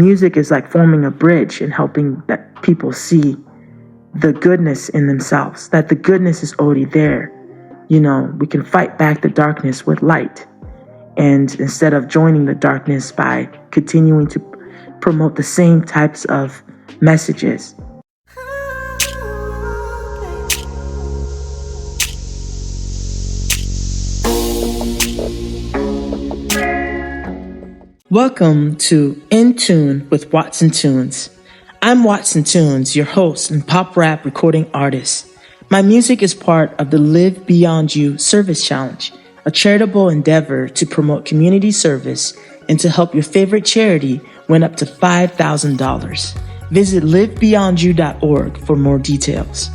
music is like forming a bridge and helping that people see the goodness in themselves, that the goodness is already there. We can fight back the darkness with light. And instead of joining the darkness by continuing to promote the same types of messages. Welcome to In Tune with Watson Tunez. I'm Watson Tunez, your host and pop rap recording artist. My music is part of the Live Beyond You Service Challenge, a charitable endeavor to promote community service and to help your favorite charity win up to $5,000. Visit livebeyondyou.org for more details.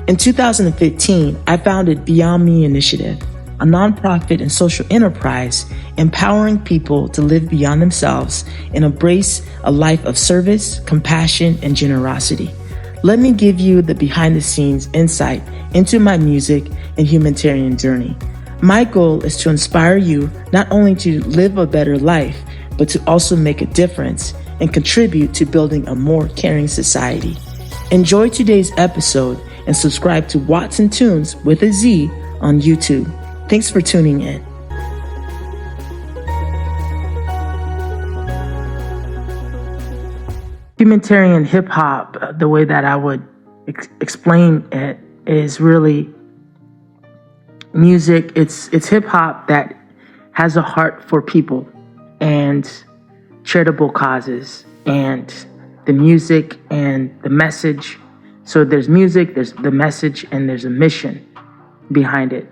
In 2015, I founded Beyond Me Initiative, a nonprofit and social enterprise empowering people to live beyond themselves and embrace a life of service, compassion, and generosity. Let me give you the behind-the-scenes insight into my music and humanitarian journey. My goal is to inspire you not only to live a better life, but to also make a difference and contribute to building a more caring society. Enjoy today's episode and subscribe to Watson Tunez with a Z on YouTube. Thanks for tuning in. Humanitarian hip hop, the way that I would explain it, is really music. It's hip hop that has a heart for people and charitable causes, and the music and the message. So there's music, there's the message, and there's a mission behind it.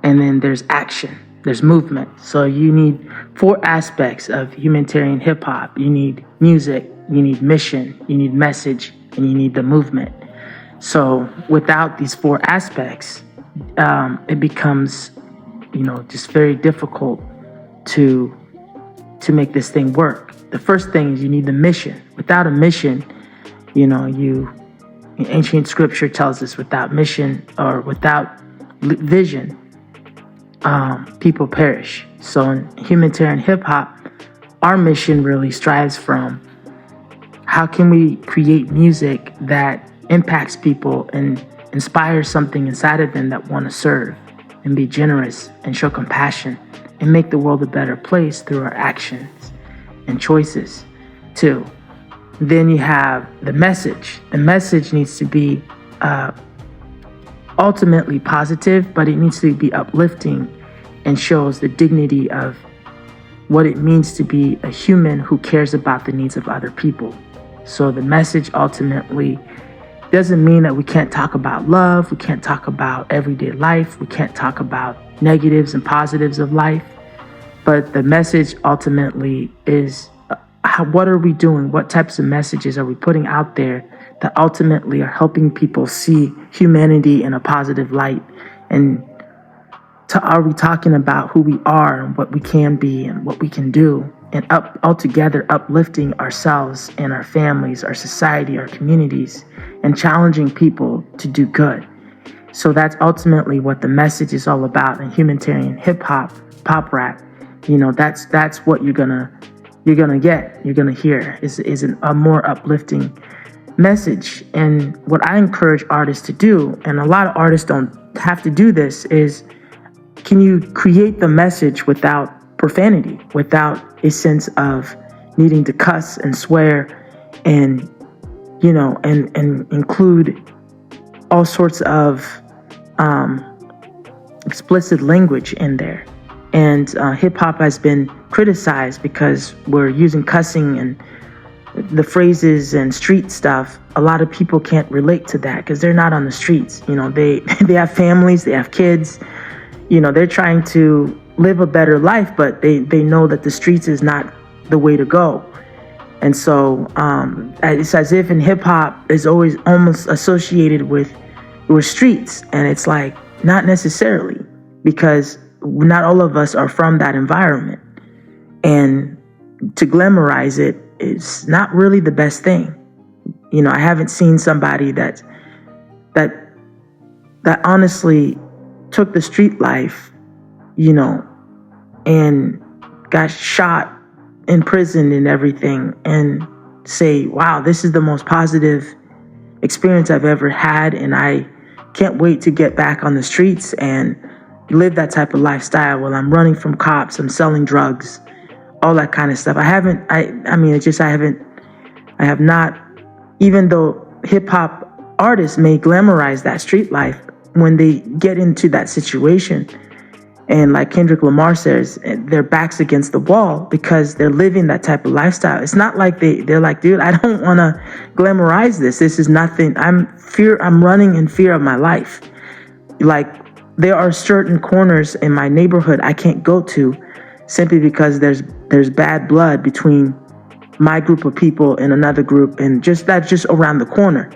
And then there's action, there's movement. So you need 4 aspects of humanitarian hip hop. You need music, you need mission, you need message, and you need the movement. So without these 4 aspects, it becomes, just very difficult to make this thing work. The first thing is you need the mission. Without a mission, ancient scripture tells us without mission or without vision, people perish. So in humanitarian hip hop, our mission really strives from how can we create music that impacts people and inspires something inside of them that want to serve and be generous and show compassion and make the world a better place through our actions and choices too. Then you have the message. The message needs to be ultimately positive, but it needs to be uplifting and shows the dignity of what it means to be a human who cares about the needs of other people. So the message ultimately doesn't mean that we can't talk about love, we can't talk about everyday life, we can't talk about negatives and positives of life, but the message ultimately is what are we doing? What types of messages are we putting out there that ultimately are helping people see humanity in a positive light? And are we talking about who we are and what we can be and what we can do, and altogether uplifting ourselves and our families, our society, our communities, and challenging people to do good? So that's ultimately what the message is all about in humanitarian hip hop, pop rap. That's what you're gonna hear is a more uplifting message. And what I encourage artists to do, and a lot of artists don't have to do this, is can you create the message without profanity, without a sense of needing to cuss and swear and include all sorts of explicit language in there. And hip hop has been criticized because we're using cussing and the phrases and street stuff. A lot of people can't relate to that because they're not on the streets. They have families, they have kids. They're trying to live a better life, but they know that the streets is not the way to go. And so it's as if in hip hop is always almost associated with streets, and it's like not necessarily, because not all of us are from that environment, and to glamorize it is not really the best thing. I haven't seen somebody that honestly took the street life, and got shot, imprisoned and everything, and say, wow, this is the most positive experience I've ever had, and I can't wait to get back on the streets and live that type of lifestyle while I'm running from cops, I'm selling drugs, all that kind of stuff. I have not, even though hip hop artists may glamorize that street life, when they get into that situation, and like Kendrick Lamar says, their backs against the wall because they're living that type of lifestyle. It's not like they're like, dude, I don't want to glamorize this. This is nothing. I'm running in fear of my life. Like, there are certain corners in my neighborhood I can't go to simply because there's bad blood between my group of people and another group, and that's just around the corner.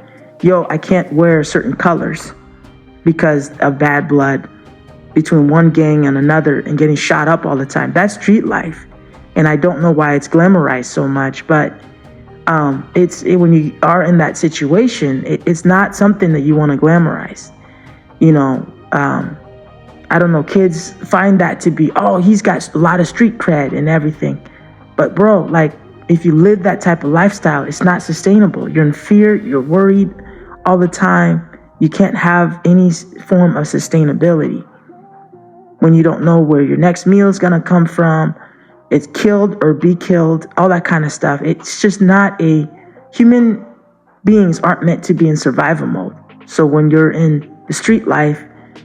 I can't wear certain colors because of bad blood between one gang and another and getting shot up all the time. That's street life. And I don't know why it's glamorized so much, but when you are in that situation, it's not something that you want to glamorize. I don't know, kids find that to be, oh, he's got a lot of street cred and everything. But bro, like, if you live that type of lifestyle, it's not sustainable. You're in fear, you're worried all the time. You can't have any form of sustainability when you don't know where your next meal is going to come from. It's killed or be killed, all that kind of stuff. It's just not human beings aren't meant to be in survival mode. So when you're in the street life,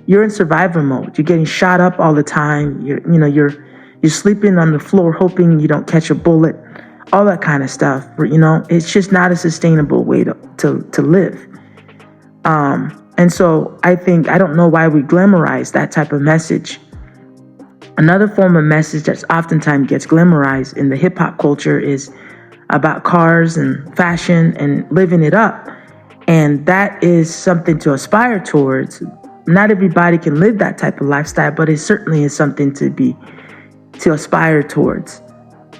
you're in survival mode. You're getting shot up all the time. You're sleeping on the floor hoping you don't catch a bullet, all that kind of stuff. It's just not a sustainable way to live. And so I don't know why we glamorize that type of message. Another form of message that oftentimes gets glamorized in the hip hop culture is about cars and fashion and living it up. And that is something to aspire towards. Not everybody can live that type of lifestyle, but it certainly is something to aspire towards.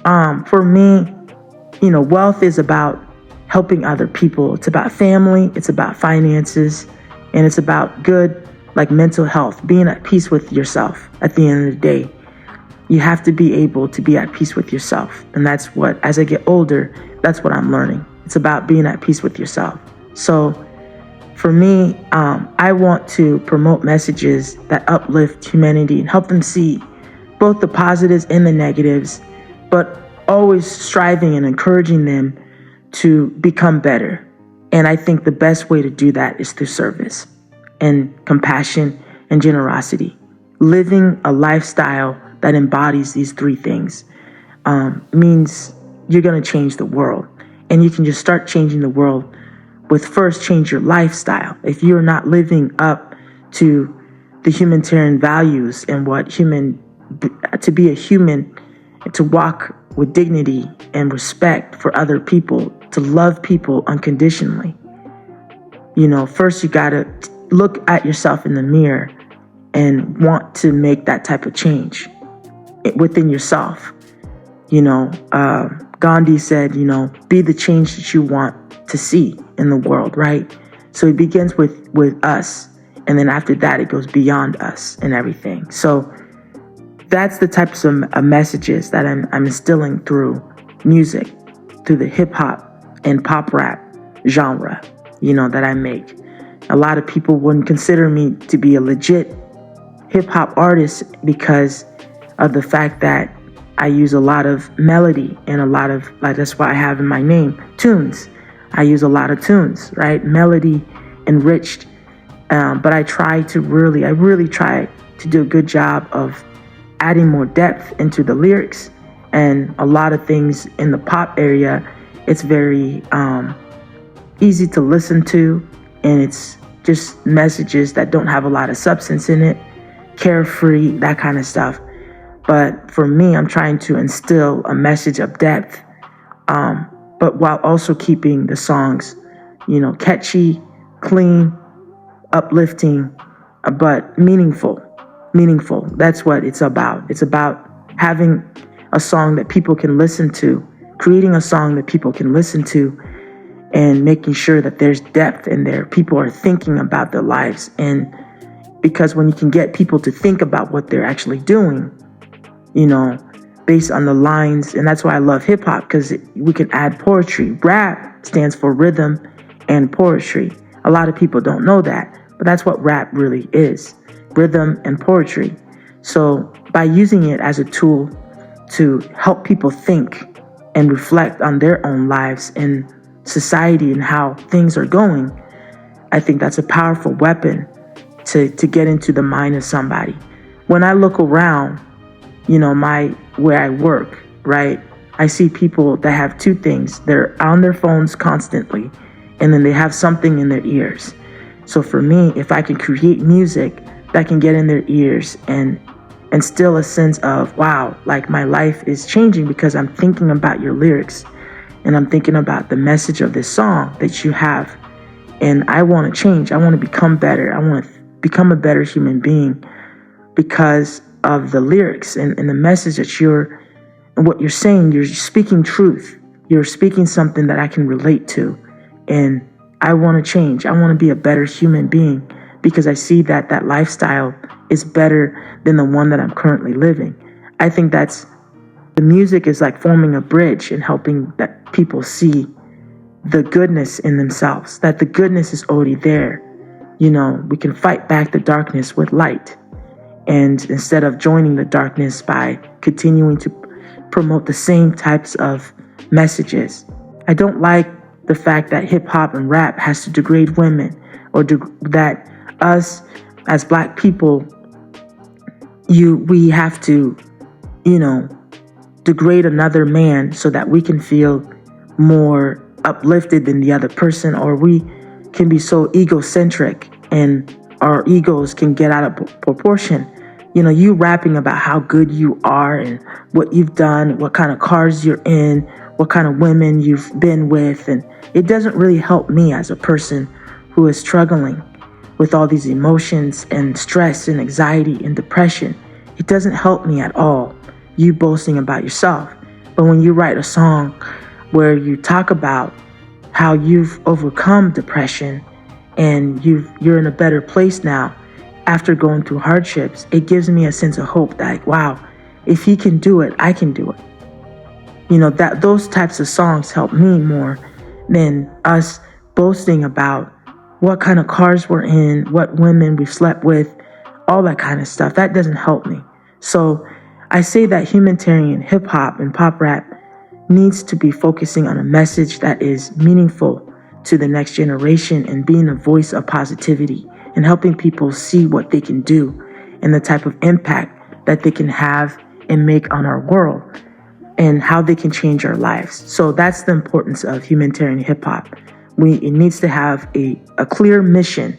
For me, wealth is about helping other people. It's about family, it's about finances, and it's about good, like, mental health, being at peace with yourself. At the end of the day, you have to be able to be at peace with yourself. And that's what, as I get older, that's what I'm learning. It's about being at peace with yourself. So for me, I want to promote messages that uplift humanity and help them see both the positives and the negatives, but always striving and encouraging them to become better. And I think the best way to do that is through service and compassion and generosity. Living a lifestyle that embodies these three things means you're going to change the world. And you can just start changing the world with first change your lifestyle. If you're not living up to the humanitarian values and to be a human, to walk with dignity and respect for other people, to love people unconditionally, first you got to look at yourself in the mirror and want to make that type of change within yourself. Gandhi said, be the change that you want to see in the world, right? So it begins with us, and then after that it goes beyond us and everything. So that's the types of messages that I'm instilling through music, through the hip hop and pop rap genre, that I make. A lot of people wouldn't consider me to be a legit hip hop artist because of the fact that I use a lot of melody and a lot of, like, that's why I have in my name, tunes. I use a lot of tunes, right? Melody enriched. But I really try to do a good job of adding more depth into the lyrics, and a lot of things in the pop area. It's very easy to listen to, and it's just messages that don't have a lot of substance in it, carefree, that kind of stuff. But for me, I'm trying to instill a message of depth, but while also keeping the songs, catchy, clean, uplifting, but meaningful. That's what it's about. It's about having a song that people can listen to, creating a song that people can listen to, and making sure that there's depth in there. People are thinking about their lives. And because when you can get people to think about what they're actually doing, based on the lines. And that's why I love hip hop, because we can add poetry. Rap stands for rhythm and poetry. A lot of people don't know that, but that's what rap really is, rhythm and poetry. So by using it as a tool to help people think and reflect on their own lives and society and how things are going, I think that's a powerful weapon to get into the mind of somebody. When I look around, where I work, right, I see people that have two things. They're on their phones constantly, and then they have something in their ears. So for me, if I can create music that can get in their ears and instill a sense of, wow, like my life is changing because I'm thinking about your lyrics and I'm thinking about the message of this song that you have. And I want to change. I want to become better. I want to become a better human being because of the lyrics and the message that and what you're saying. You're speaking truth. You're speaking something that I can relate to. And I want to change. I want to be a better human being because I see that that lifestyle is better than the one that I'm currently living. I think the music is like forming a bridge and helping that people see the goodness in themselves, that the goodness is already there. We can fight back the darkness with light. And instead of joining the darkness by continuing to promote the same types of messages. I don't like the fact that hip hop and rap has to degrade women, or that us as Black people, we have to, degrade another man so that we can feel more uplifted than the other person, or we can be so egocentric and our egos can get out of proportion. You rapping about how good you are and what you've done, what kind of cars you're in, what kind of women you've been with, and it doesn't really help me as a person who is struggling with all these emotions and stress and anxiety and depression. It doesn't help me at all, you boasting about yourself. But when you write a song where you talk about how you've overcome depression and you're in a better place now after going through hardships, it gives me a sense of hope that, wow, if he can do it, I can do it. That those types of songs help me more than us boasting about what kind of cars we're in, what women we've slept with, all that kind of stuff. That doesn't help me. So I say that humanitarian hip hop and pop rap needs to be focusing on a message that is meaningful to the next generation and being a voice of positivity and helping people see what they can do and the type of impact that they can have and make on our world and how they can change our lives. So that's the importance of humanitarian hip hop. It needs to have a clear mission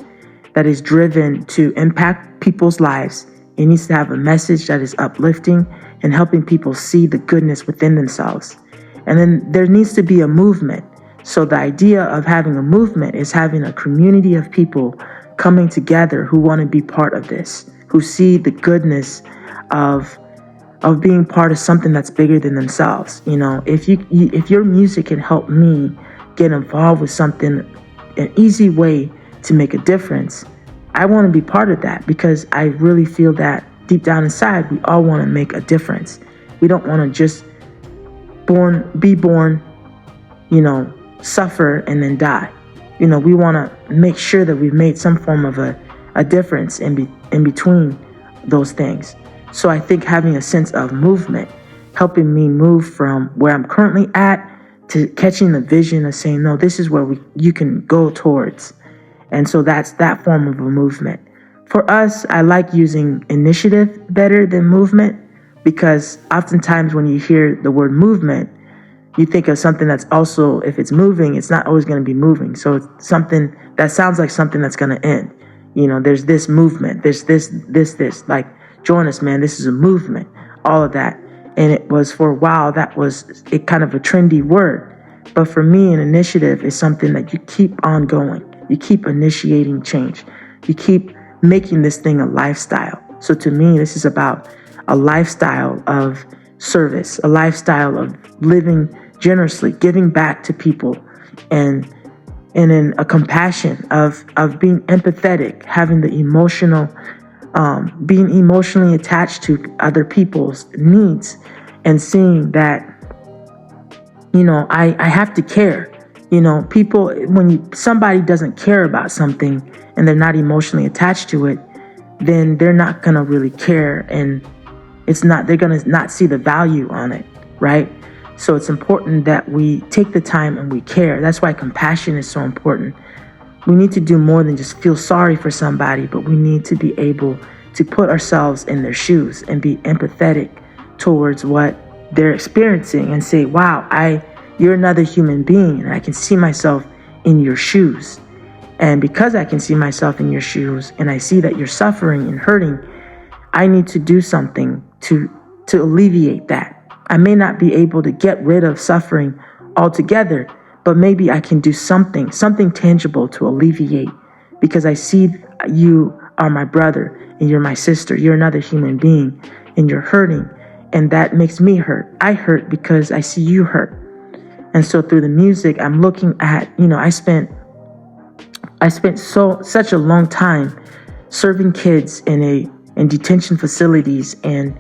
that is driven to impact people's lives. It needs to have a message that is uplifting and helping people see the goodness within themselves. And then there needs to be a movement. So the idea of having a movement is having a community of people coming together who want to be part of this, who see the goodness of being part of something that's bigger than themselves. If your music can help me get involved with something, an easy way to make a difference, I want to be part of that because I really feel that deep down inside, we all want to make a difference. We don't want to just be born, suffer and then die. We want to make sure that we've made some form of a difference in between those things. So I think having a sense of movement, helping me move from where I'm currently at to catching the vision of saying, no, this is where you can go towards. And so that's that form of a movement. For us, I like using initiative better than movement because oftentimes when you hear the word movement, you think of something that's also, if it's moving, it's not always going to be moving. So it's something that sounds like something that's going to end. There's this movement, there's this, like, join us, man, this is a movement, all of that. And it was for a while, that was kind of a trendy word. But for me, an initiative is something that you keep on going. You keep initiating change. You keep making this thing a lifestyle. So to me, this is about a lifestyle of service, a lifestyle of living generously, giving back to people, and in a compassion of being empathetic, having the emotional, being emotionally attached to other people's needs, and seeing that, I have to care. People, when somebody doesn't care about something and they're not emotionally attached to it, then they're not going to really care, and they're going to not see the value on it, right? So it's important that we take the time and we care. That's why compassion is so important. We need to do more than just feel sorry for somebody, but we need to be able to put ourselves in their shoes and be empathetic towards what they're experiencing and say, wow, you're another human being, and I can see myself in your shoes. And because I can see myself in your shoes and I see that you're suffering and hurting, I need to do something to alleviate that. I may not be able to get rid of suffering altogether, but maybe I can do something tangible to alleviate, because I see you are my brother and you're my sister. You're another human being and you're hurting, and that makes me hurt. I hurt because I see you hurt. And so through the music, I'm looking at, I spent such a long time serving kids in detention facilities and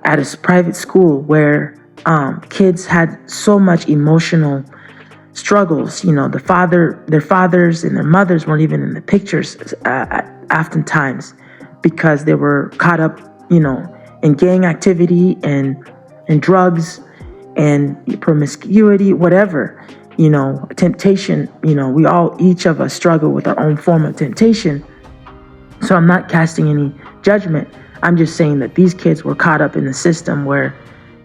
at a private school where kids had so much emotional struggles. Their fathers and their mothers weren't even in the pictures oftentimes, because they were caught up, in gang activity and drugs and promiscuity, whatever, temptation. Each of us struggle with our own form of temptation. So I'm not casting any judgment. I'm just saying that these kids were caught up in the system where,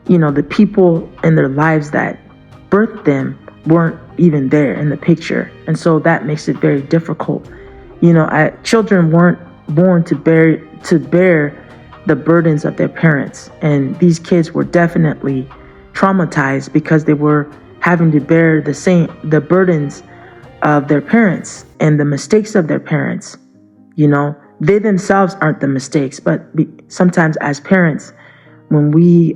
the people in their lives that birthed them weren't even there in the picture. And so that makes it very difficult. Children weren't born to bear the burdens of their parents. And these kids were definitely traumatized because they were having to bear the burdens of their parents and the mistakes of their parents. They themselves aren't the mistakes, but sometimes as parents, when we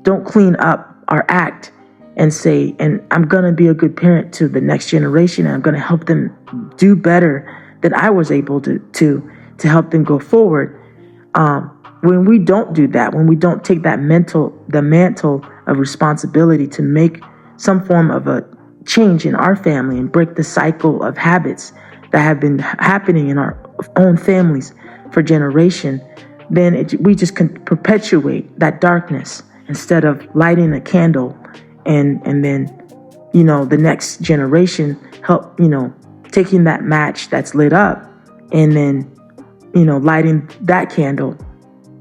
don't clean up our act and say, and I'm going to be a good parent to the next generation, and I'm going to help them do better than I was able to help them go forward. When we don't do that, when we don't take the mantle of responsibility to make some form of a change in our family and break the cycle of habits that have been happening in our own families for generation, then we just can perpetuate that darkness instead of lighting a candle and then, the next generation help, taking that match that's lit up and then, lighting that candle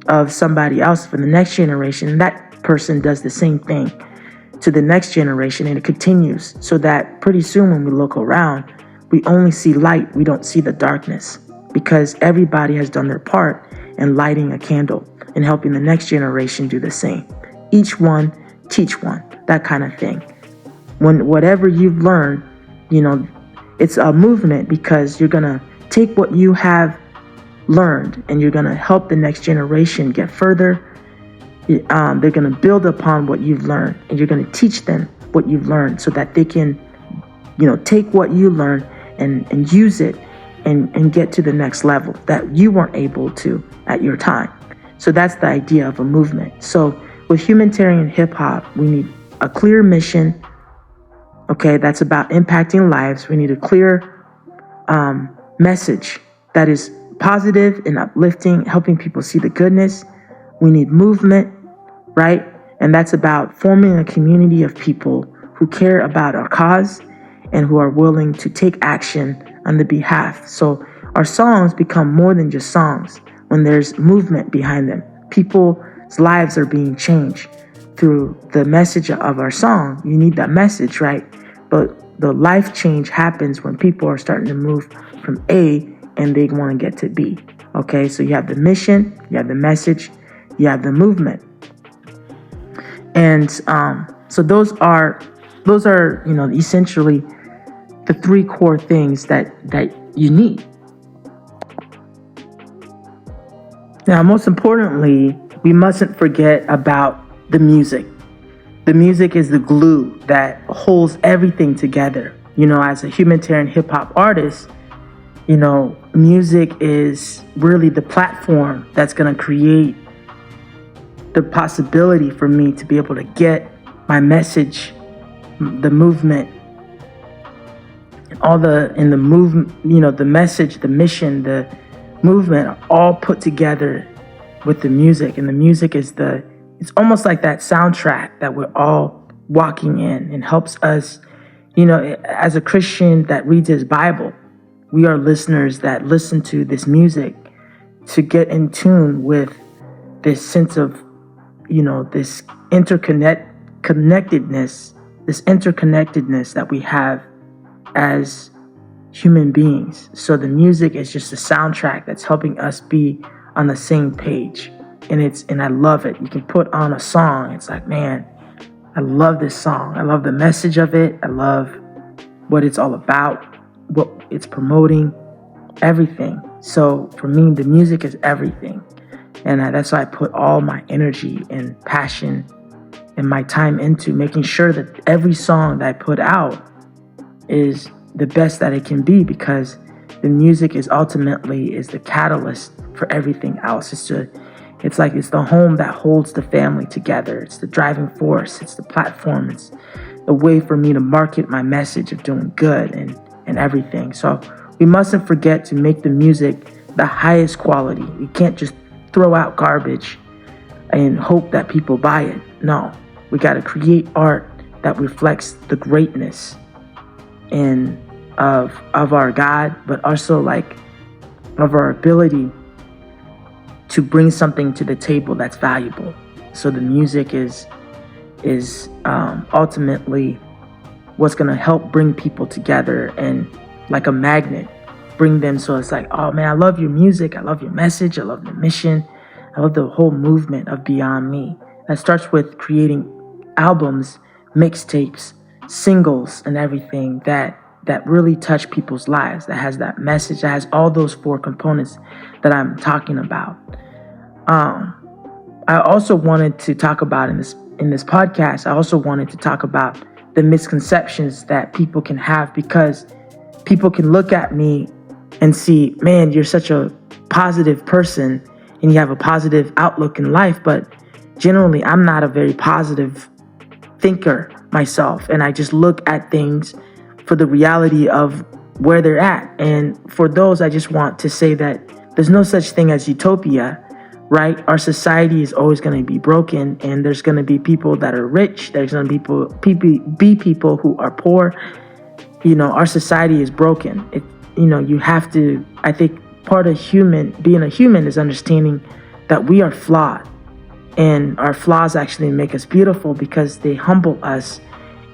of somebody else for the next generation. And that person does the same thing to the next generation, and it continues, so that pretty soon when we look around, we only see light. We don't see the darkness, because everybody has done their part in lighting a candle and helping the next generation do the same. Each one, teach one, that kind of thing. When whatever you've learned, it's a movement, because you're going to take what you have learned and you're going to help the next generation get further. They're going to build upon what you've learned, and you're going to teach them what you've learned so that they can, take what you learned and use it and get to the next level that you weren't able to at your time. So that's the idea of a movement. So with humanitarian hip hop, we need a clear mission. Okay, that's about impacting lives. We need a clear message that is positive and uplifting, helping people see the goodness. We need movement, right? And that's about forming a community of people who care about our cause and who are willing to take action on the behalf. So our songs become more than just songs when there's movement behind them. People's lives are being changed through the message of our song. You need that message, right? But the life change happens when people are starting to move from A and they want to get to B. Okay, so you have the mission, you have the message, you have the movement. And so those are essentially the three core things that you need. Now, most importantly, we mustn't forget about the music. The music is the glue that holds everything together. As a humanitarian hip hop artist, music is really the platform that's going to create the possibility for me to be able to get my message, the movement, the movement, the message, the mission, the movement are all put together with the music. And the music is it's almost like that soundtrack that we're all walking in, and helps us, as a Christian that reads his Bible, we are listeners that listen to this music to get in tune with this sense of, this interconnectedness that we have as human beings. So the music is just a soundtrack that's helping us be on the same page. And I love it. You can put on a song. It's like, man, I love this song. I love the message of it. I love what it's all about, what it's promoting, everything. So for me, the music is everything. And that's why I put all my energy and passion and my time into making sure that every song that I put out is the best that it can be, because the music is ultimately the catalyst for everything else. It's the home that holds the family together. It's the driving force. It's the platform. It's the way for me to market my message of doing good and everything. So we mustn't forget to make the music the highest quality. We can't just throw out garbage and hope that people buy it. No, we got to create art that reflects the greatness of our God, but also of our ability to bring something to the table that's valuable. So the music is ultimately what's going to help bring people together, and like a magnet, bring them. So it's like, oh man, I love your music. I love your message. I love the mission. I love the whole movement of Beyond Me. That starts with creating albums, mixtapes, singles, and everything that really touch people's lives, that has that message, that has all those 4 components that I'm talking about. I also wanted to talk about in this podcast, I also wanted to talk about the misconceptions that people can have, because people can look at me and see, man, you're such a positive person and you have a positive outlook in life, but generally I'm not a very positive thinker myself, and I just look at things for the reality of where they're at. And for those, I just want to say that there's no such thing as utopia, right? Our society is always going to be broken, and there's going to be people that are rich. There's going to be people who are poor. Our society is broken. You have to, I think part of being a human is understanding that we are flawed, and our flaws actually make us beautiful, because they humble us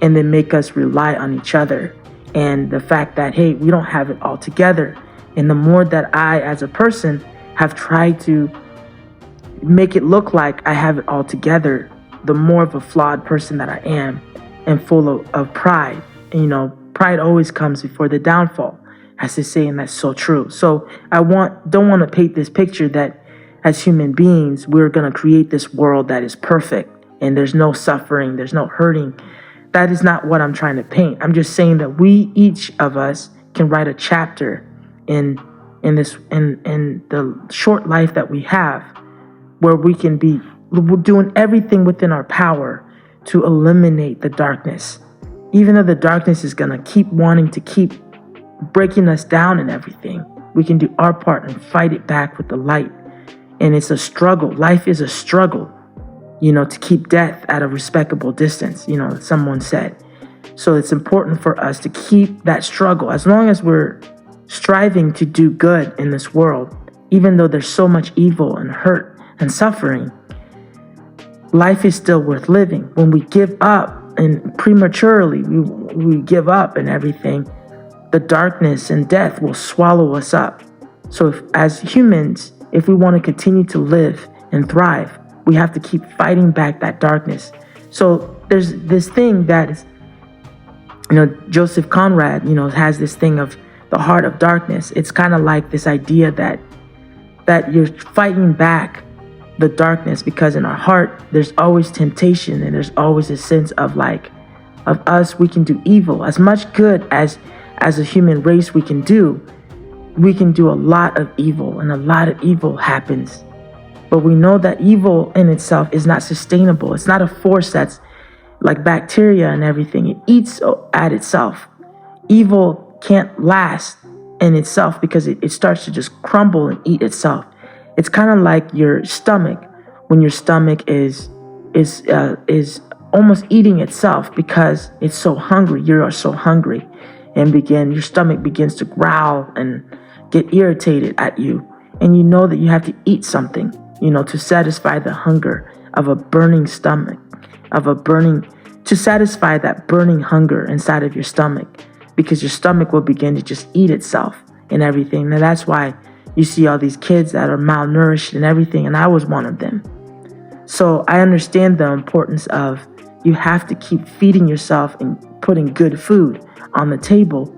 and they make us rely on each other. And the fact that, hey, we don't have it all together. And the more that I, as a person, have tried to make it look like I have it all together, the more of a flawed person that I am, and full of pride. Pride always comes before the downfall, as they say, and that's so true. So I don't want to paint this picture that as human beings, we're going to create this world that is perfect and there's no suffering, there's no hurting. That is not what I'm trying to paint. I'm just saying that each of us can write a chapter in the short life that we have, where we can be doing everything within our power to eliminate the darkness. Even though the darkness is going to keep wanting to keep breaking us down and everything, we can do our part and fight it back with the light. And it's a struggle. Life is a struggle, to keep death at a respectable distance, someone said. So it's important for us to keep that struggle. As long as we're striving to do good in this world, even though there's so much evil and hurt and suffering, life is still worth living. When we give up, and prematurely we give up and everything, the darkness and death will swallow us up. So as humans, if we want to continue to live and thrive, we have to keep fighting back that darkness. So there's this thing that is, Joseph Conrad, has this thing of the heart of darkness. It's kind of like this idea that you're fighting back the darkness, because in our heart there's always temptation, and there's always a sense of us, we can do evil. As much good as a human race we can do a lot of evil, and a lot of evil happens But we know that evil in itself is not sustainable. It's not a force that's like bacteria and everything. It eats at itself. Evil can't last in itself because it starts to just crumble and eat itself. It's kind of like your stomach when your stomach is almost eating itself because it's so hungry. You are so hungry, and your stomach begins to growl and get irritated at you, and you know that you have to eat something, to satisfy the hunger of a burning stomach, to satisfy that burning hunger inside of your stomach, because your stomach will begin to just eat itself and everything. And that's why you see all these kids that are malnourished and everything, and I was one of them. So I understand the importance of you have to keep feeding yourself and putting good food on the table.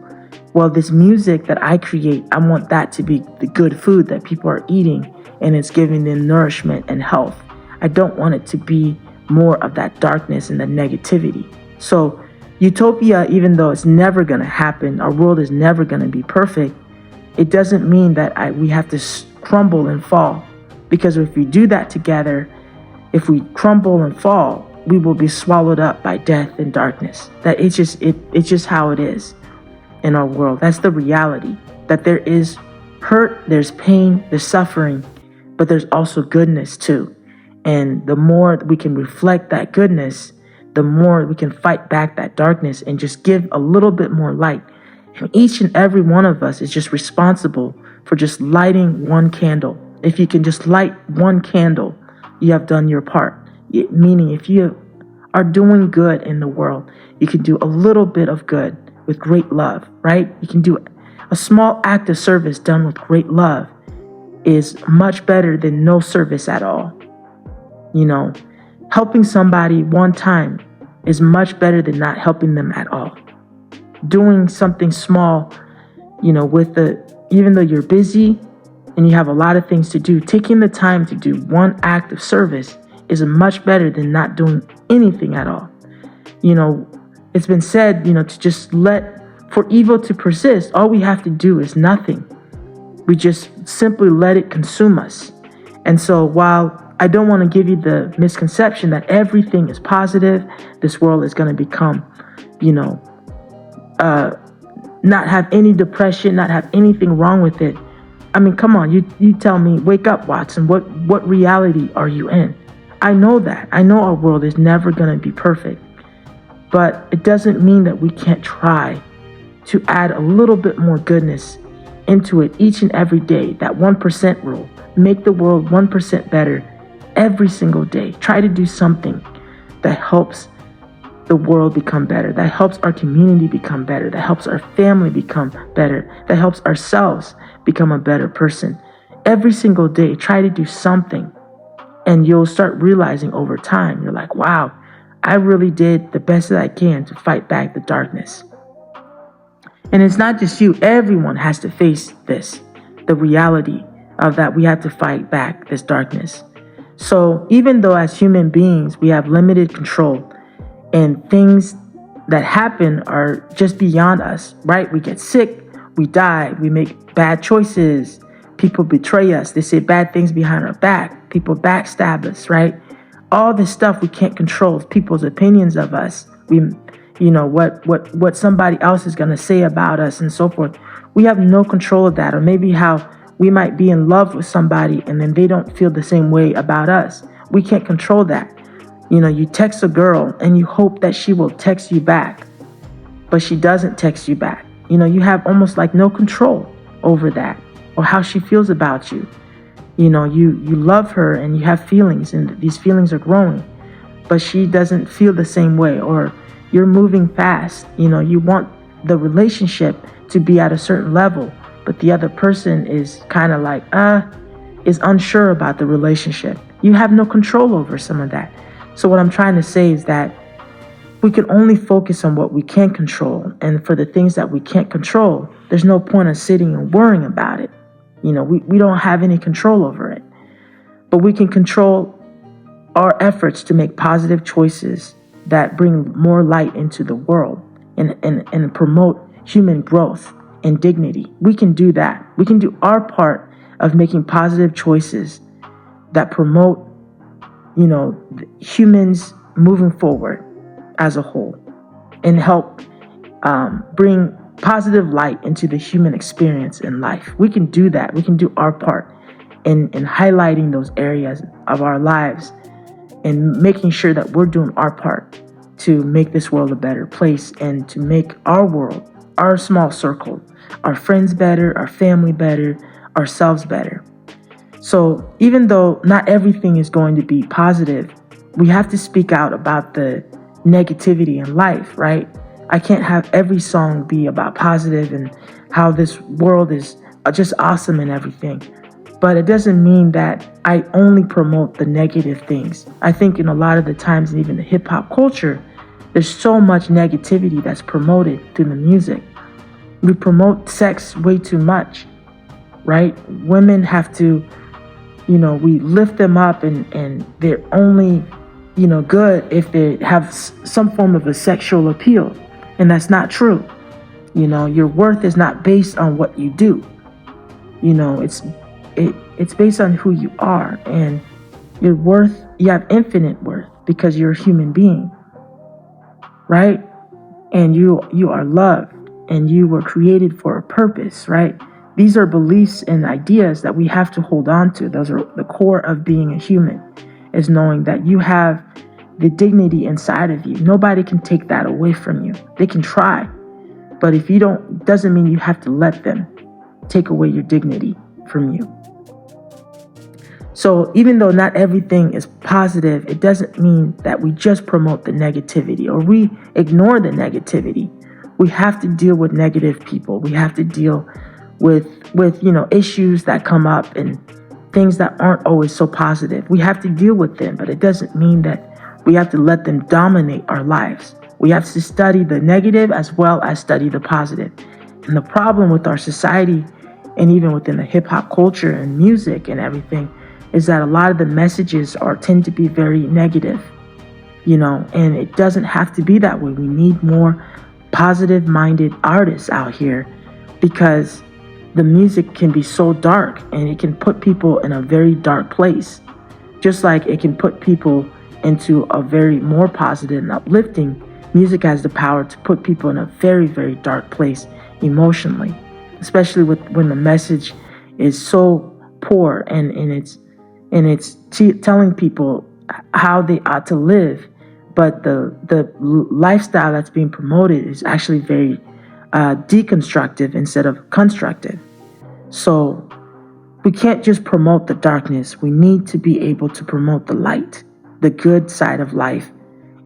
Well, this music that I create, I want that to be the good food that people are eating, and it's giving them nourishment and health. I don't want it to be more of that darkness and the negativity. So utopia, even though it's never going to happen, our world is never going to be perfect, it doesn't mean that we have to crumble and fall. Because if we do that together, if we crumble and fall, we will be swallowed up by death and darkness. That it's just how it is in our world. That's the reality. That there is hurt, there's pain, there's suffering, but there's also goodness too. And the more we can reflect that goodness, the more we can fight back that darkness and just give a little bit more light. And each and every one of us is just responsible for just lighting one candle. If you can just light one candle, you have done your part. Meaning, if you are doing good in the world, you can do a little bit of good with great love, right? You can do a small act of service done with great love is much better than no service at all. Helping somebody one time is much better than not helping them at all. Doing something small, even though you're busy and you have a lot of things to do, taking the time to do one act of service is much better than not doing anything at all. It's been said, to just for evil to persist, all we have to do is nothing. We just simply let it consume us. And so while I don't want to give you the misconception that everything is positive, this world is going to become, not have any depression, not have anything wrong with it. I mean, come on, you tell me, wake up, Watson. What reality are you in? I know that. I know our world is never going to be perfect. But it doesn't mean that we can't try to add a little bit more goodness into it each and every day. That 1% rule. Make the world 1% better every single day. Try to do something that helps the world become better, that helps our community become better, that helps our family become better, that helps ourselves become a better person. Every single day, try to do something, and you'll start realizing over time, you're like, wow, I really did the best that I can to fight back the darkness. And it's not just you, everyone has to face this, the reality of that we have to fight back this darkness. So even though as human beings, we have limited control and things that happen are just beyond us, right? We get sick, we die, we make bad choices, people betray us, they say bad things behind our back, people backstab us, right? All this stuff we can't control, people's opinions of us, what somebody else is going to say about us and so forth. We have no control of that. Or maybe how we might be in love with somebody and then they don't feel the same way about us. We can't control that. You text a girl and you hope that she will text you back, but she doesn't text you back. You have almost like no control over that or how she feels about you. You love her and you have feelings and these feelings are growing, but she doesn't feel the same way, or you're moving fast. You want the relationship to be at a certain level, but the other person is kind of like, is unsure about the relationship. You have no control over some of that. So what I'm trying to say is that we can only focus on what we can control. And for the things that we can't control, there's no point in sitting and worrying about it. We don't have any control over it. But we can control our efforts to make positive choices that bring more light into the world and promote human growth and dignity. We can do that. We can do our part of making positive choices that promote, humans moving forward as a whole and help bring positive light into the human experience in life. We can do that. We can do our part in highlighting those areas of our lives and making sure that we're doing our part to make this world a better place and to make our world, our small circle, our friends better, our family better, ourselves better. So even though not everything is going to be positive, we have to speak out about the negativity in life, right? I can't have every song be about positive and how this world is just awesome and everything. But it doesn't mean that I only promote the negative things. I think in a lot of the times, and even the hip hop culture, there's so much negativity that's promoted through the music. We promote sex way too much, right? Women have to, we lift them up and they're only, good if they have some form of a sexual appeal. And that's not true. Your worth is not based on what you do. It's based on who you are, and your worth, you have infinite worth because you're a human being, right? And you are loved and you were created for a purpose, right? These are beliefs and ideas that we have to hold on to. Those are the core of being a human, is knowing that you have the dignity inside of you. Nobody can take that away from you. They can try, but if you don't, doesn't mean you have to let them take away your dignity from you. So even though not everything is positive, it doesn't mean that we just promote the negativity or we ignore the negativity. We have to deal with negative people. We have to deal with issues that come up and things that aren't always so positive. We have to deal with them, but it doesn't mean that we have to let them dominate our lives. We have to study the negative as well as study the positive. And the problem with our society, and even within the hip hop culture and music and everything, is that a lot of the messages tend to be very negative, and it doesn't have to be that way. We need more positive minded artists out here because the music can be so dark and it can put people in a very dark place, just like it can put people into a very more positive and uplifting. Music has the power to put people in a very, very dark place emotionally, especially when the message is so poor and it's telling people how they ought to live, but the lifestyle that's being promoted is actually very deconstructive instead of constructive. So we can't just promote the darkness. We need to be able to promote the light, the good side of life.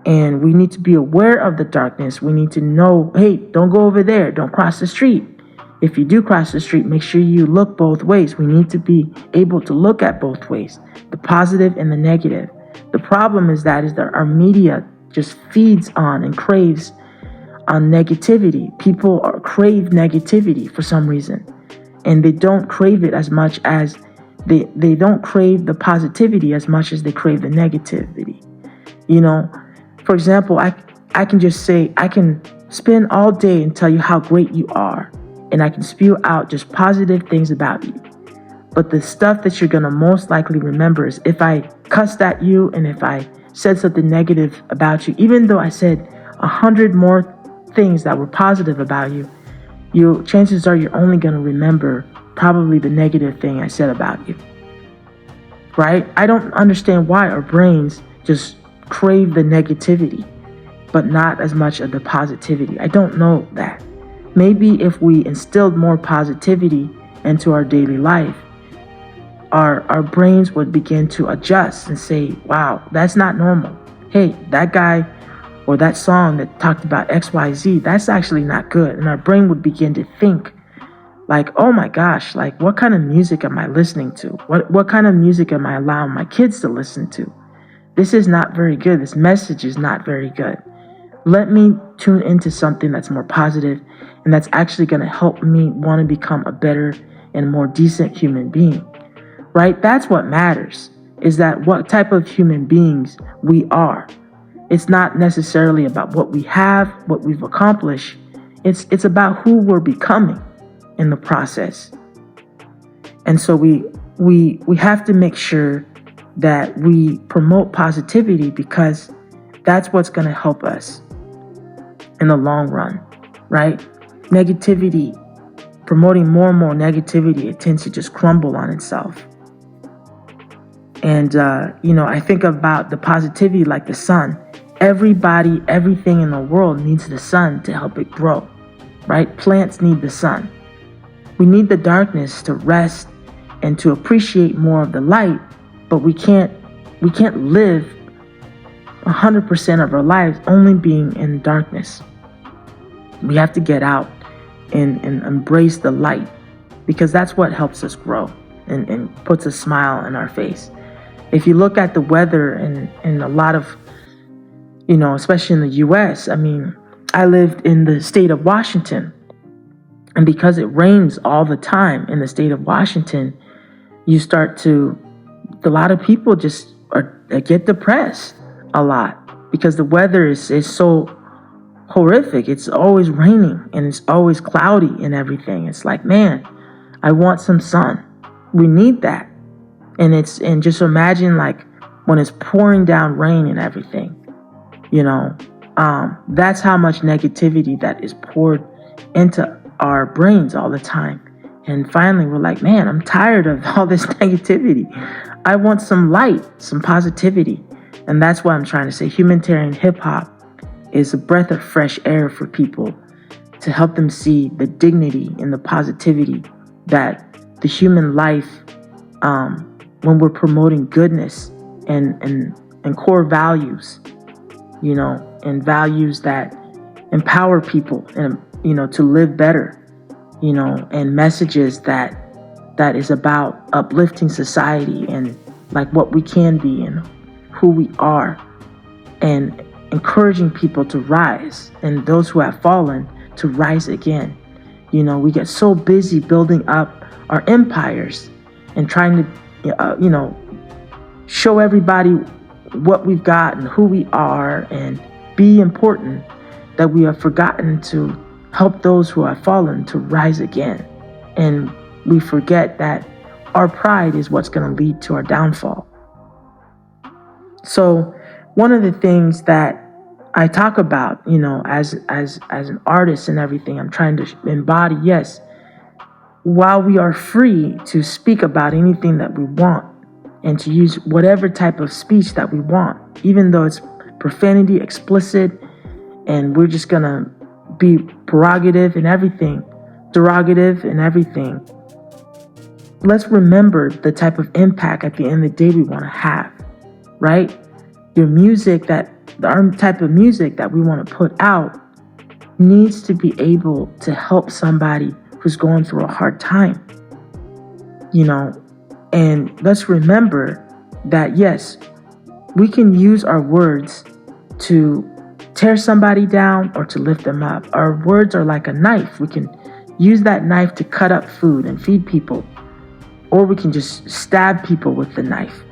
And we need to be aware of the darkness. We need to know, hey, don't go over there. Don't cross the street. If you do cross the street, make sure you look both ways. We need to be able to look at both ways, the positive and the negative. The problem is that our media just feeds on and craves on negativity. People crave negativity for some reason, and they don't crave it as much as they don't crave the positivity as much as they crave the negativity. For example, I can just say, I can spend all day and tell you how great you are, and I can spew out just positive things about you. But the stuff that you're going to most likely remember is if I cussed at you and if I said something negative about you, even though I said 100 more things that were positive about you, chances are you're only going to remember probably the negative thing I said about you. Right? I don't understand why our brains just crave the negativity, but not as much of the positivity. I don't know that. Maybe if we instilled more positivity into our daily life, our brains would begin to adjust and say, wow, that's not normal. Hey, that guy or that song that talked about XYZ, that's actually not good. And our brain would begin to think like, oh my gosh, like what kind of music am I listening to? What kind of music am I allowing my kids to listen to? This is not very good. This message is not very good. Let me tune into something that's more positive and that's actually going to help me want to become a better and more decent human being. Right? That's what matters, is that what type of human beings we are. It's not necessarily about what we have, what we've accomplished. It's about who we're becoming in the process. And so we have to make sure that we promote positivity, because that's what's going to help us in the long run, right? Negativity, promoting more and more negativity, it tends to just crumble on itself. And, I think about the positivity like the sun. Everybody, everything in the world needs the sun to help it grow, right? Plants need the sun. We need the darkness to rest and to appreciate more of the light, but we can't live 100% of our lives only being in darkness. We have to get out and embrace the light, because that's what helps us grow and puts a smile on our face. If you look at the weather in a lot of, especially in the U.S., I lived in the state of Washington. And because it rains all the time in the state of Washington, a lot of people just get depressed a lot, because the weather is so horrific. It's always raining and it's always cloudy and everything. It's like, man, I want some sun. We need that. And just imagine, like, when it's pouring down rain and everything, that's how much negativity that is poured into our brains all the time. And finally, we're like, man, I'm tired of all this negativity. I want some light, some positivity. And that's what I'm trying to say. Humanitarian hip hop is a breath of fresh air for people, to help them see the dignity and the positivity that the human life, when we're promoting goodness and core values, and values that empower people and, to live better, and messages that is about uplifting society and like what we can be and who we are, and encouraging people to rise, and those who have fallen to rise again. We get so busy building up our empires and trying to, show everybody what we've got and who we are and be important, that we have forgotten to help those who have fallen to rise again. And we forget that our pride is what's going to lead to our downfall. So one of the things that I talk about, as an artist and everything, I'm trying to embody, yes, while we are free to speak about anything that we want and to use whatever type of speech that we want, even though it's profanity, explicit, and we're just gonna be prerogative and everything, derogative and everything, let's remember the type of impact at the end of the day we want to have, right? Our type of music that we want to put out needs to be able to help somebody who's going through a hard time, and let's remember that, yes, we can use our words to tear somebody down or to lift them up. Our words are like a knife. We can use that knife to cut up food and feed people, or we can just stab people with the knife.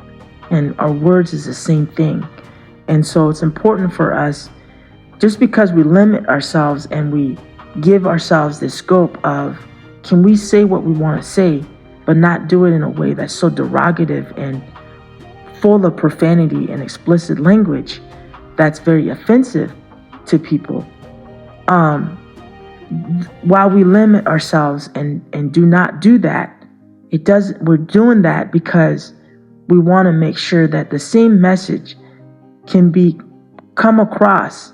And our words is the same thing. And so it's important for us, just because we limit ourselves and we give ourselves the scope of, can we say what we want to say, but not do it in a way that's so derogative and full of profanity and explicit language that's very offensive to people. While we limit ourselves and do not do that, we're doing that because we want to make sure that the same message can come across.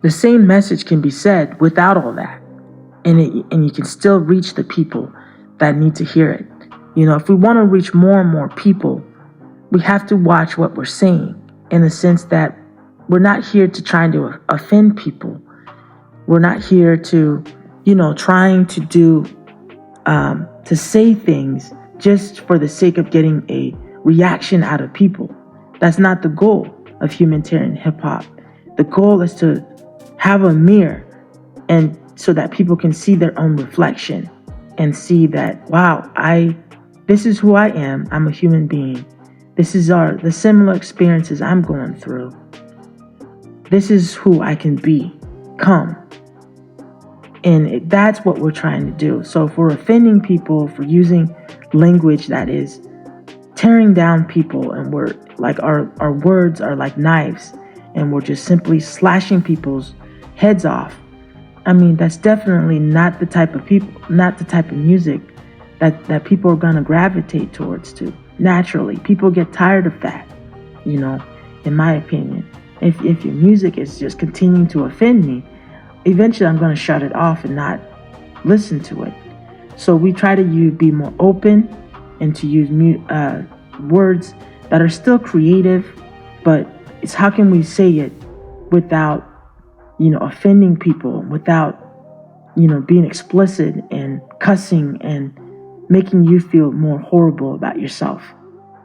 The same message can be said without all that, and you can still reach the people that need to hear it. If we want to reach more and more people, we have to watch what we're saying, in the sense that we're not here to try to offend people. We're not here to, trying to do, to say things just for the sake of getting a reaction out of people. That's not the goal of humanitarian hip hop. The goal is to have a mirror, and so that people can see their own reflection and see that, wow, this is who I am. I'm a human being. This is the similar experiences I'm going through. This is who I can become. And that's what we're trying to do. So if we're offending people, if we're using language that is tearing down people, and we're like our words are like knives, and we're just simply slashing people's heads off. I mean, that's definitely not the type of people, not the type of music that people are gonna gravitate towards to. Naturally, people get tired of that, in my opinion. If your music is just continuing to offend me, eventually I'm gonna shut it off and not listen to it. So we try to be more open and to use words that are still creative, but it's how can we say it without, offending people, without, being explicit and cussing and making you feel more horrible about yourself.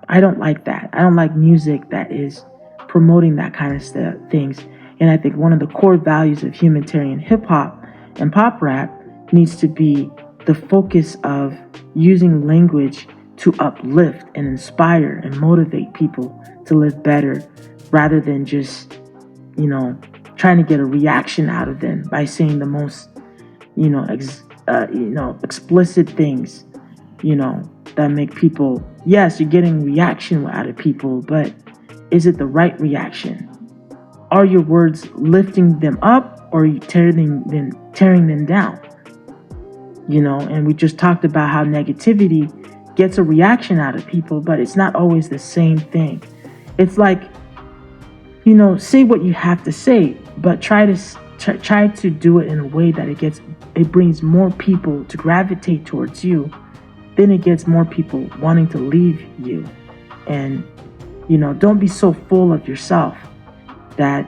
I don't like that. I don't like music that is promoting that kind of things. And I think one of the core values of humanitarian hip hop and pop rap needs to be the focus of using language to uplift and inspire and motivate people to live better, rather than just, trying to get a reaction out of them by saying the most, explicit things, that make people, yes, you're getting reaction out of people, but is it the right reaction? Are your words lifting them up, or are you tearing them down? And we just talked about how negativity gets a reaction out of people, but it's not always the same thing. It's like, say what you have to say, but try to do it in a way that it brings more people to gravitate towards you. Then it gets more people wanting to leave you. And, don't be so full of yourself that,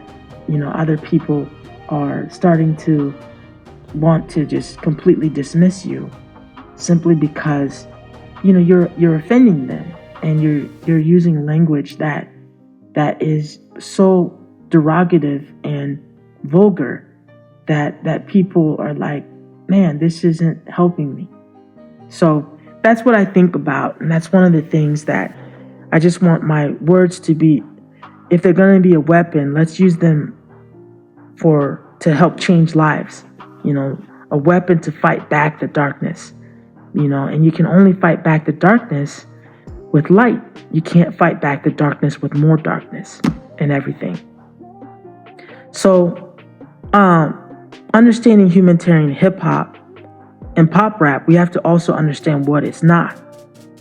other people are starting to want to just completely dismiss you simply because, you're offending them, and you're using language that is so derogative and vulgar that people are like, man, this isn't helping me. So that's what I think about, and that's one of the things that I just want my words to be. If they're going to be a weapon, let's use them to help change lives. A weapon to fight back the darkness. And you can only fight back the darkness with light. You can't fight back the darkness with more darkness and everything. So, understanding humanitarian hip hop and pop rap, we have to also understand what it's not.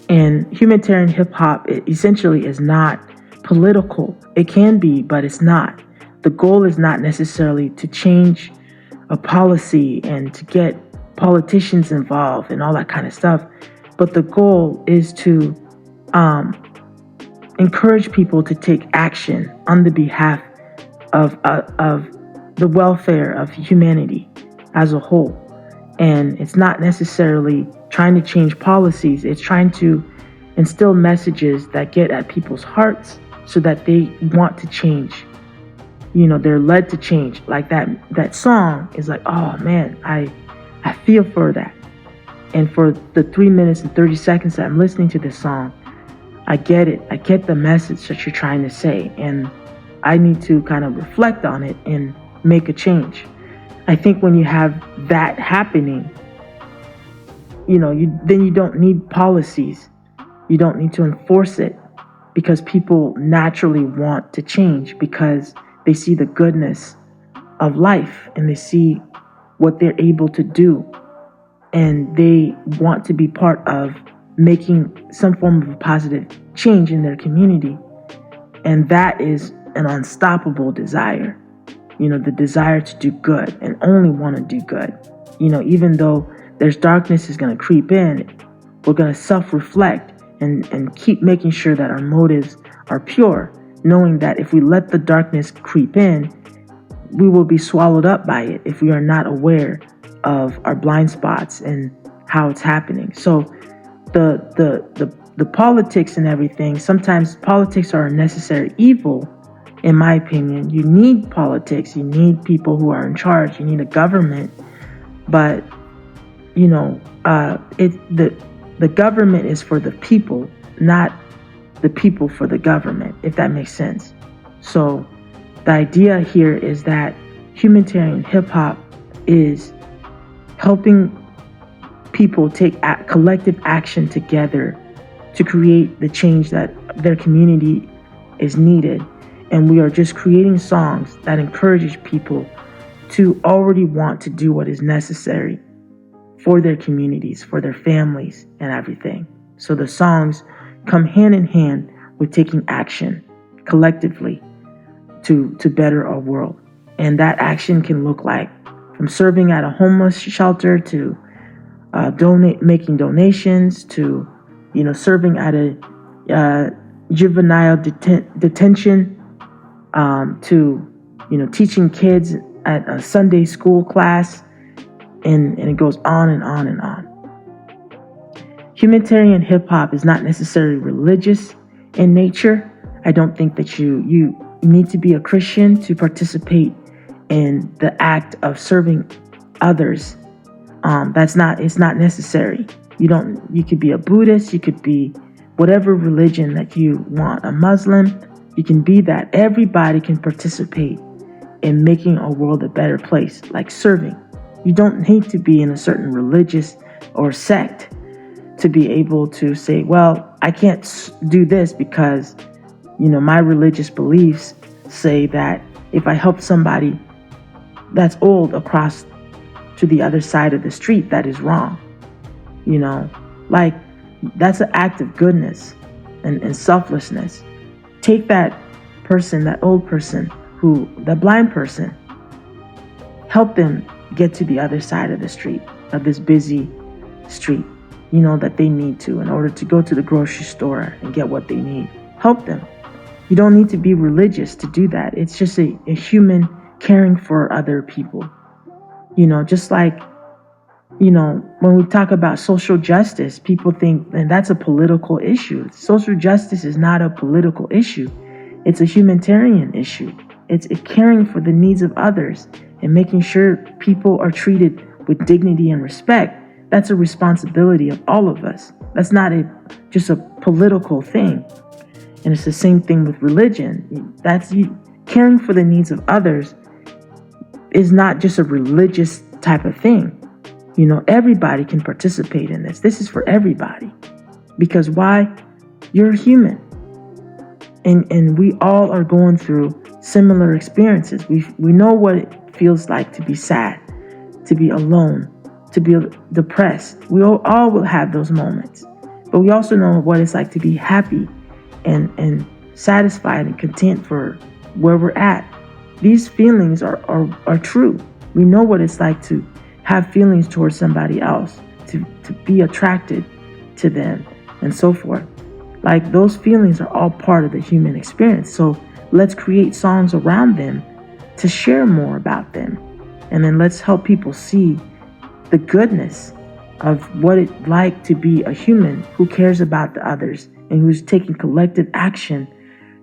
And humanitarian hip hop, it essentially is not political. It can be, but it's not. The goal is not necessarily to change a policy and to get politicians involved and all that kind of stuff. But the goal is to encourage people to take action on the behalf of the welfare of humanity as a whole. And it's not necessarily trying to change policies. It's trying to instill messages that get at people's hearts so that they want to change. They're led to change. Like that song is like, oh man, I feel for that. And for the 3 minutes and 30 seconds that I'm listening to this song, I get it. I get the message that you're trying to say. And I need to kind of reflect on it and make a change. I think when you have that happening, then you don't need policies. You don't need to enforce it, because people naturally want to change because they see the goodness of life and they see what they're able to do, and they want to be part of making some form of a positive change in their community. And that is an unstoppable desire, the desire to do good and only want to do good. Even though there's darkness is going to creep in, we're going to self-reflect and keep making sure that our motives are pure, knowing that if we let the darkness creep in, we will be swallowed up by it if we are not aware of our blind spots and how it's happening. So the politics and everything, sometimes politics are a necessary evil, in my opinion. You need politics, you need people who are in charge, you need a government, but the government is for the people, not the people for the government, if that makes sense. So the idea here is that humanitarian hip hop is helping people take collective action together to create the change that their community is needed. And we are just creating songs that encourage people to already want to do what is necessary for their communities, for their families and everything. So the songs come hand in hand with taking action collectively to better our world. And that action can look like from serving at a homeless shelter to making donations to, serving at a juvenile detention, to, teaching kids at a Sunday school class, and it goes on and on and on. Humanitarian hip hop is not necessarily religious in nature. I don't think that you need to be a Christian to participate in the act of serving others. It's not necessary. You could be a Buddhist, you could be whatever religion that you want, a Muslim, you can be that. Everybody can participate in making our world a better place, like serving. You don't need to be in a certain religious or sect to be able to say, well, I can't do this because, my religious beliefs say that if I help somebody that's old across to the other side of the street, that is wrong. Like that's an act of goodness and selflessness. Take that person, that old person, the blind person, help them get to the other side of the street, of this busy street, that they need to in order to go to the grocery store and get what they need. Help them. You don't need to be religious to do that. It's just a human caring for other people. Just like, when we talk about social justice, people think, and that's a political issue. Social justice is not a political issue. It's a humanitarian issue. It's caring for the needs of others and making sure people are treated with dignity and respect. That's a responsibility of all of us. That's not just a political thing. And it's the same thing with religion. Caring for the needs of others is not just a religious type of thing. Everybody can participate in this. This is for everybody. Because why? You're human. And we all are going through similar experiences. We know what it feels like to be sad, to be alone, to be depressed. We all will have those moments. But we also know what it's like to be happy and satisfied and content for where we're at. These feelings are true. We know what it's like to have feelings towards somebody else, to be attracted to them, and so forth. Like those feelings are all part of the human experience. So let's create songs around them to share more about them. And then let's help people see the goodness of what it's like to be a human who cares about the others and who's taking collective action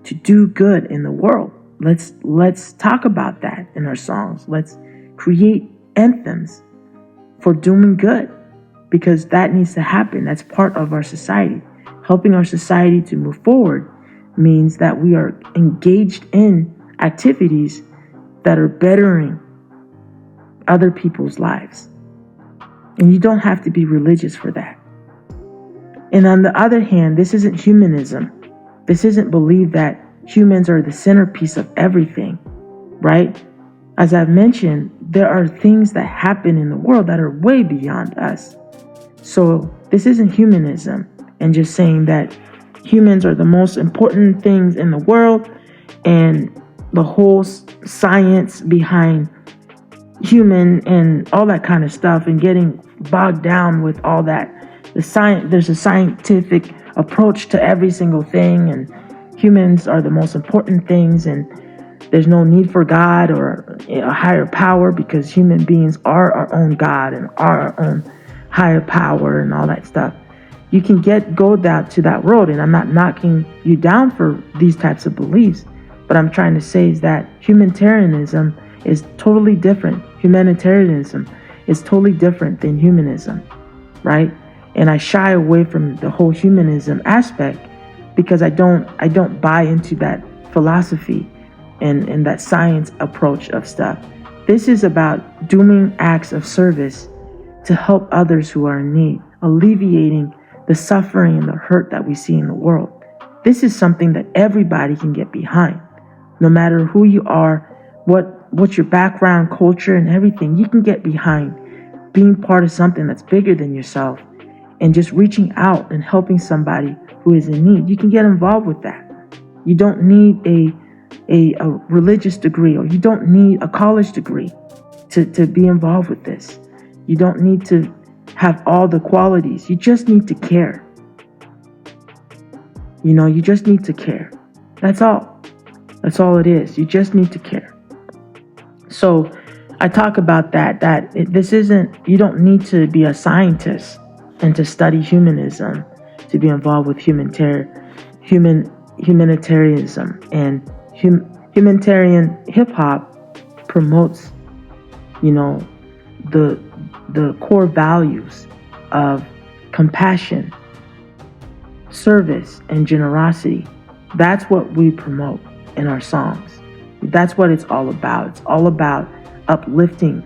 to do good in the world. Let's talk about that in our songs. Let's create anthems for doing good, because that needs to happen. That's part of our society. Helping our society to move forward means that we are engaged in activities that are bettering other people's lives. And you don't have to be religious for that. And on the other hand, this isn't humanism. This isn't believe that humans are the centerpiece of everything, right? As I've mentioned, there are things that happen in the world that are way beyond us. So this isn't humanism and just saying that humans are the most important things in the world and the whole science behind human and all that kind of stuff, and getting bogged down with all that. There's a scientific approach to every single thing, and humans are the most important things, and there's no need for God or a higher power, because human beings are our own God and are our own higher power and all that stuff. You can go down to that road, and I'm not knocking you down for these types of beliefs. What I'm trying to say is that humanitarianism is totally different. Humanitarianism is totally different than humanism, right? And I shy away from the whole humanism aspect because I don't buy into that philosophy and that science approach of stuff. This is about doing acts of service to help others who are in need, alleviating the suffering and the hurt that we see in the world. This is something that everybody can get behind. No matter who you are, what's your background, culture, and everything, you can get behind being part of something that's bigger than yourself and just reaching out and helping somebody who is in need. You can get involved with that. You don't need a religious degree, or you don't need a college degree to be involved with this. You don't need to have all the qualities. You just need to care. You just need to care. That's all. That's all it is. You just need to care. So I talk about you don't need to be a scientist and to study humanism to be involved with humanitarianism. And humanitarian hip hop promotes, the core values of compassion, service, and generosity. That's what we promote in our songs. That's what it's all about. It's all about uplifting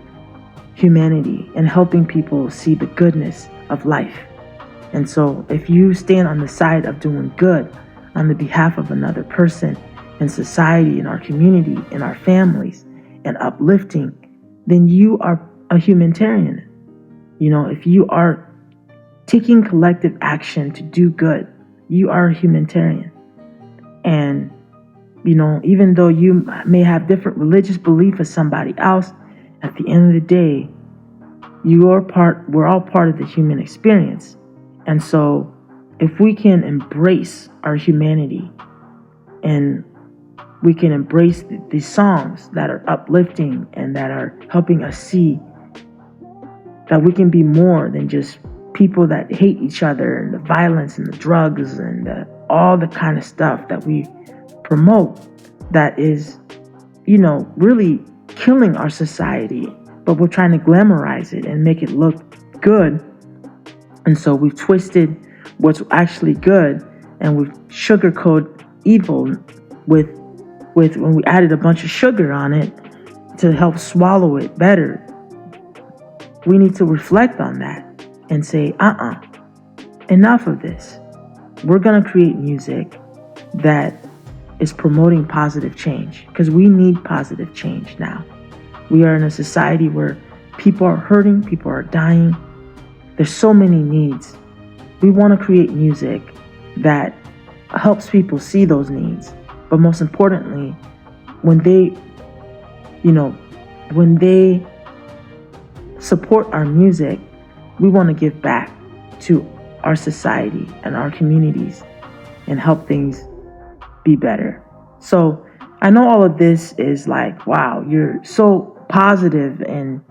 humanity and helping people see the goodness of life. And so if you stand on the side of doing good on the behalf of another person in society, in our community, in our families, and uplifting, then you are a humanitarian. If you are taking collective action to do good, you are a humanitarian. And, even though you may have different religious belief as somebody else, at the end of the day, we're all part of the human experience. And so if we can embrace our humanity and we can embrace these songs that are uplifting and that are helping us see that we can be more than just people that hate each other and the violence and the drugs and all the kind of stuff that we promote that is, really killing our society, but we're trying to glamorize it and make it look good. And so we've twisted what's actually good and we've sugarcoated evil with when we added a bunch of sugar on it to help swallow it better. We need to reflect on that and say, enough of this. We're going to create music that is promoting positive change, because we need positive change now. We are in a society where people are hurting, people are dying. There's so many needs. We want to create music that helps people see those needs. But most importantly, when they support our music, we want to give back to our society and our communities and help things be better. So I know all of this is like, wow, you're so positive and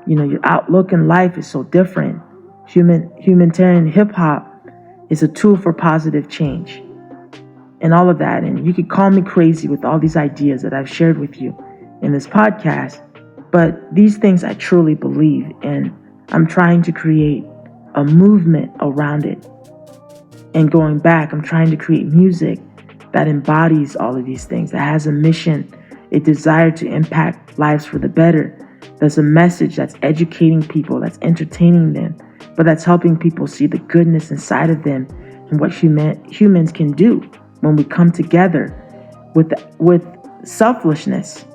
your outlook in life is so different. Humanitarian hip hop is a tool for positive change and all of that. And you could call me crazy with all these ideas that I've shared with you in this podcast, but these things I truly believe, and I'm trying to create a movement around it. And going back, I'm trying to create music that embodies all of these things, that has a mission, a desire to impact lives for the better. There's a message that's educating people, that's entertaining them, but that's helping people see the goodness inside of them and what humans can do when we come together with selflessness,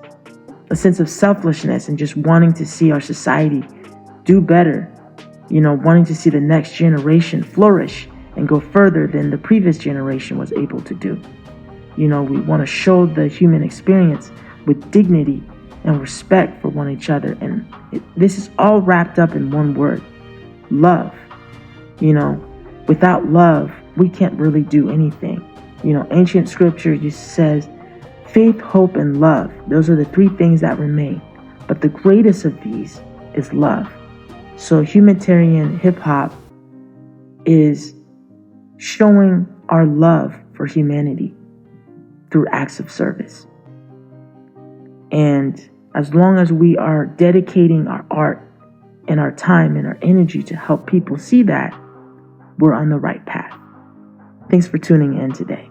a sense of selflessness, and just wanting to see our society do better, wanting to see the next generation flourish and go further than the previous generation was able to do. We want to show the human experience with dignity and respect for one each other. And this is all wrapped up in one word: love. Without love, we can't really do anything. Ancient scripture just says faith, hope, and love. Those are the three things that remain. But the greatest of these is love. So humanitarian hip hop is showing our love for humanity through acts of service. And as long as we are dedicating our art and our time and our energy to help people see that, we're on the right path. Thanks for tuning in today.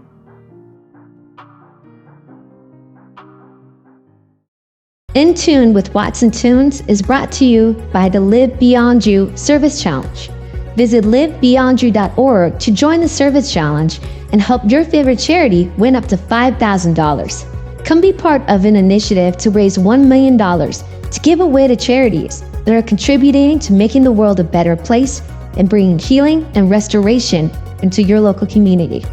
In Tune with Watson Tunez is brought to you by the Live Beyond You Service Challenge. Visit livebeyondyou.org to join the service challenge and help your favorite charity win up to $5,000. Come be part of an initiative to raise $1 million to give away to charities that are contributing to making the world a better place and bringing healing and restoration into your local community.